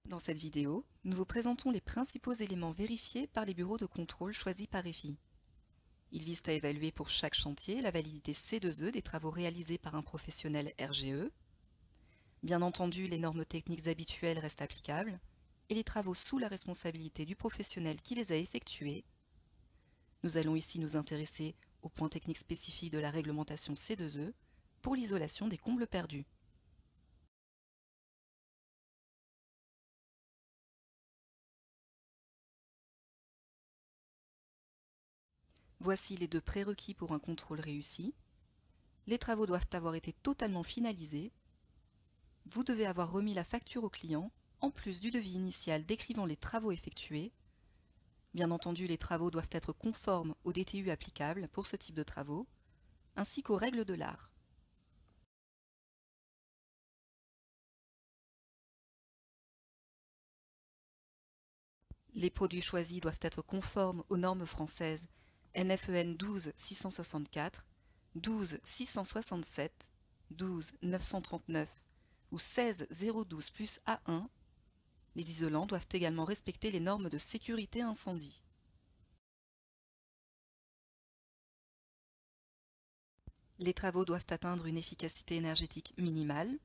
Dans cette vidéo, nous vous présentons les principaux éléments vérifiés par les bureaux de contrôle choisis par EFI. Ils visent à évaluer pour chaque chantier la validité C2E des travaux réalisés par un professionnel RGE. Bien entendu, les normes techniques habituelles restent applicables et les travaux sous la responsabilité du professionnel qui les a effectués. Nous allons ici nous intéresser aux points techniques spécifiques de la réglementation C2E pour l'isolation des combles perdus. Voici les deux prérequis pour un contrôle réussi. Les travaux doivent avoir été totalement finalisés. Vous devez avoir remis la facture au client, en plus du devis initial décrivant les travaux effectués. Bien entendu, les travaux doivent être conformes aux DTU applicables pour ce type de travaux, ainsi qu'aux règles de l'art. Les produits choisis doivent être conformes aux normes françaises NFEN 12664, 12667, 12939 ou 16012 plus A1. Les isolants doivent également respecter les normes de sécurité incendie. Les travaux doivent atteindre une efficacité énergétique minimale.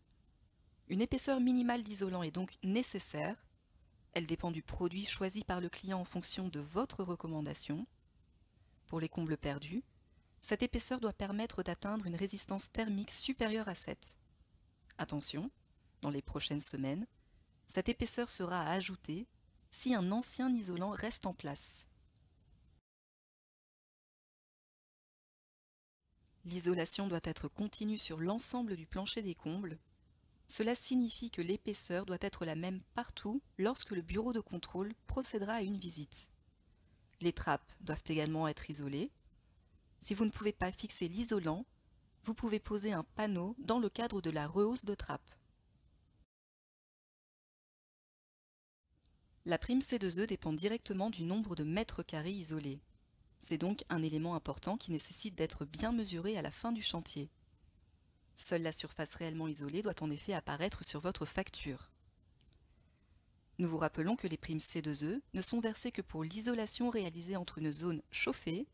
Une épaisseur minimale d'isolant est donc nécessaire. Elle dépend du produit choisi par le client en fonction de votre recommandation. Pour les combles perdus, cette épaisseur doit permettre d'atteindre une résistance thermique supérieure à 7. Attention, dans les prochaines semaines, cette épaisseur sera à ajouter si un ancien isolant reste en place. L'isolation doit être continue sur l'ensemble du plancher des combles. Cela signifie que l'épaisseur doit être la même partout lorsque le bureau de contrôle procédera à une visite. Les trappes doivent également être isolées. Si vous ne pouvez pas fixer l'isolant, vous pouvez poser un panneau dans le cadre de la rehausse de trappe. La prime C2E dépend directement du nombre de mètres carrés isolés. C'est donc un élément important qui nécessite d'être bien mesuré à la fin du chantier. Seule la surface réellement isolée doit en effet apparaître sur votre facture. Nous vous rappelons que les primes C2E ne sont versées que pour l'isolation réalisée entre une zone chauffée,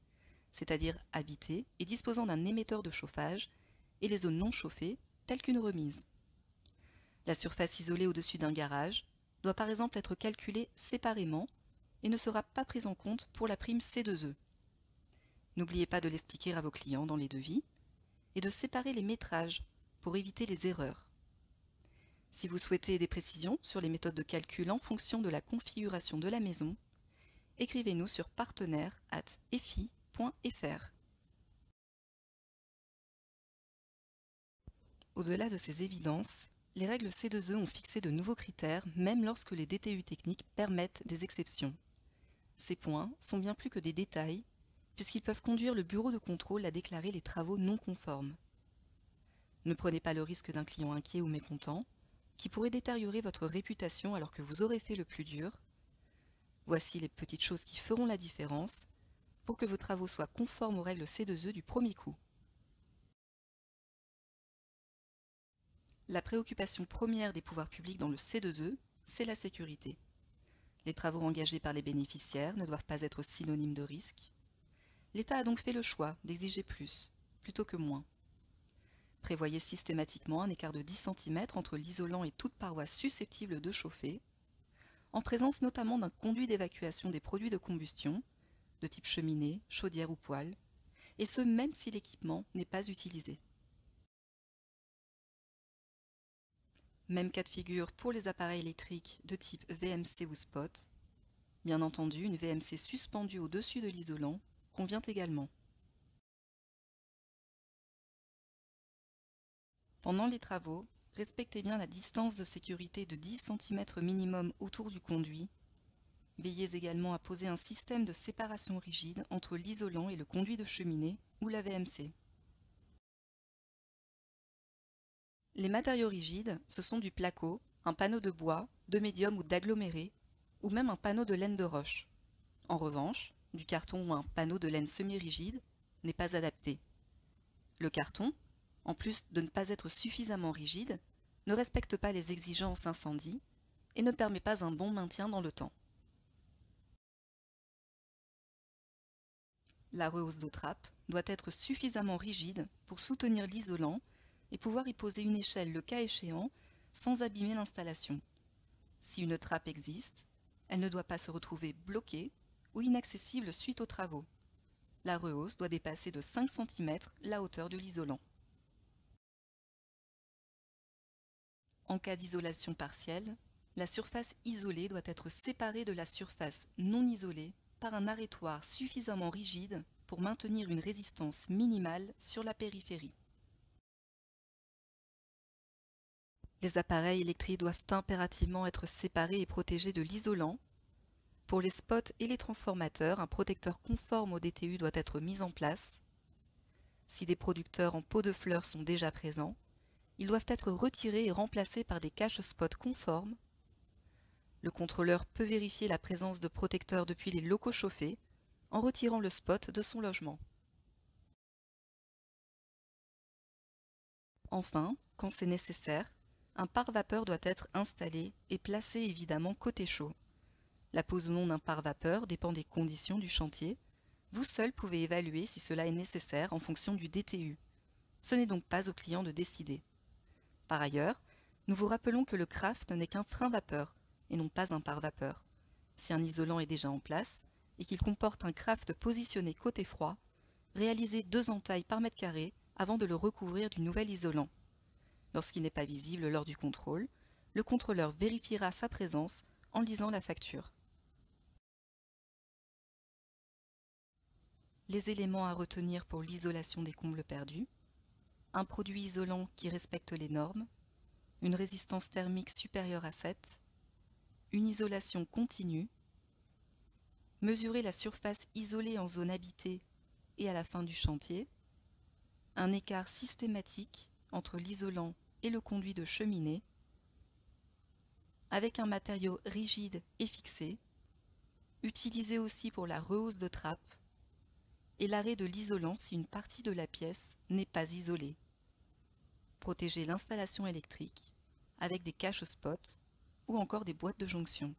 c'est-à-dire habitée et disposant d'un émetteur de chauffage, et les zones non chauffées, telles qu'une remise. La surface isolée au-dessus d'un garage doit par exemple être calculée séparément et ne sera pas prise en compte pour la prime C2E. N'oubliez pas de l'expliquer à vos clients dans les devis et de séparer les métrages pour éviter les erreurs. Si vous souhaitez des précisions sur les méthodes de calcul en fonction de la configuration de la maison, écrivez-nous sur partenaire@efi.fr. Au-delà de ces évidences, les règles C2E ont fixé de nouveaux critères même lorsque les DTU techniques permettent des exceptions. Ces points sont bien plus que des détails, puisqu'ils peuvent conduire le bureau de contrôle à déclarer les travaux non conformes. Ne prenez pas le risque d'un client inquiet ou mécontent, qui pourrait détériorer votre réputation alors que vous aurez fait le plus dur. Voici les petites choses qui feront la différence pour que vos travaux soient conformes aux règles C2E du premier coup. La préoccupation première des pouvoirs publics dans le C2E, c'est la sécurité. Les travaux engagés par les bénéficiaires ne doivent pas être synonymes de risque. L'État a donc fait le choix d'exiger plus, plutôt que moins. Prévoyez systématiquement un écart de 10 cm entre l'isolant et toute paroi susceptible de chauffer, en présence notamment d'un conduit d'évacuation des produits de combustion, de type cheminée, chaudière ou poêle, et ce même si l'équipement n'est pas utilisé. Même cas de figure pour les appareils électriques de type VMC ou spot. Bien entendu, une VMC suspendue au-dessus de l'isolant convient également. Pendant les travaux, respectez bien la distance de sécurité de 10 cm minimum autour du conduit. Veillez également à poser un système de séparation rigide entre l'isolant et le conduit de cheminée ou la VMC. Les matériaux rigides, ce sont du placo, un panneau de bois, de médium ou d'aggloméré, ou même un panneau de laine de roche. En revanche, du carton ou un panneau de laine semi-rigide n'est pas adapté. Le carton, en plus de ne pas être suffisamment rigide, ne respecte pas les exigences incendie et ne permet pas un bon maintien dans le temps. La rehausse de trappe doit être suffisamment rigide pour soutenir l'isolant et pouvoir y poser une échelle le cas échéant sans abîmer l'installation. Si une trappe existe, elle ne doit pas se retrouver bloquée ou inaccessible suite aux travaux. La rehausse doit dépasser de 5 cm la hauteur de l'isolant. En cas d'isolation partielle, la surface isolée doit être séparée de la surface non isolée par un arrêtoir suffisamment rigide pour maintenir une résistance minimale sur la périphérie. Les appareils électriques doivent impérativement être séparés et protégés de l'isolant. Pour les spots et les transformateurs, un protecteur conforme au DTU doit être mis en place. Si des producteurs en pot de fleurs sont déjà présents, ils doivent être retirés et remplacés par des cache-spots conformes. Le contrôleur peut vérifier la présence de protecteurs depuis les locaux chauffés en retirant le spot de son logement. Enfin, quand c'est nécessaire, un pare-vapeur doit être installé et placé évidemment côté chaud. La pose ou non d'un pare-vapeur dépend des conditions du chantier. Vous seul pouvez évaluer si cela est nécessaire en fonction du DTU. Ce n'est donc pas au client de décider. Par ailleurs, nous vous rappelons que le craft n'est qu'un frein vapeur et non pas un pare-vapeur. Si un isolant est déjà en place et qu'il comporte un craft positionné côté froid, réalisez 2 entailles par mètre carré avant de le recouvrir du nouvel isolant. Lorsqu'il n'est pas visible lors du contrôle, le contrôleur vérifiera sa présence en lisant la facture. Les éléments à retenir pour l'isolation des combles perdus: un produit isolant qui respecte les normes, une résistance thermique supérieure à 7, une isolation continue, mesurer la surface isolée en zone habitée et à la fin du chantier, un écart systématique entre l'isolant et le conduit de cheminée, avec un matériau rigide et fixé, utilisé aussi pour la rehausse de trappe, et l'arrêt de l'isolant si une partie de la pièce n'est pas isolée. Protéger l'installation électrique avec des cache-spots ou encore des boîtes de jonction.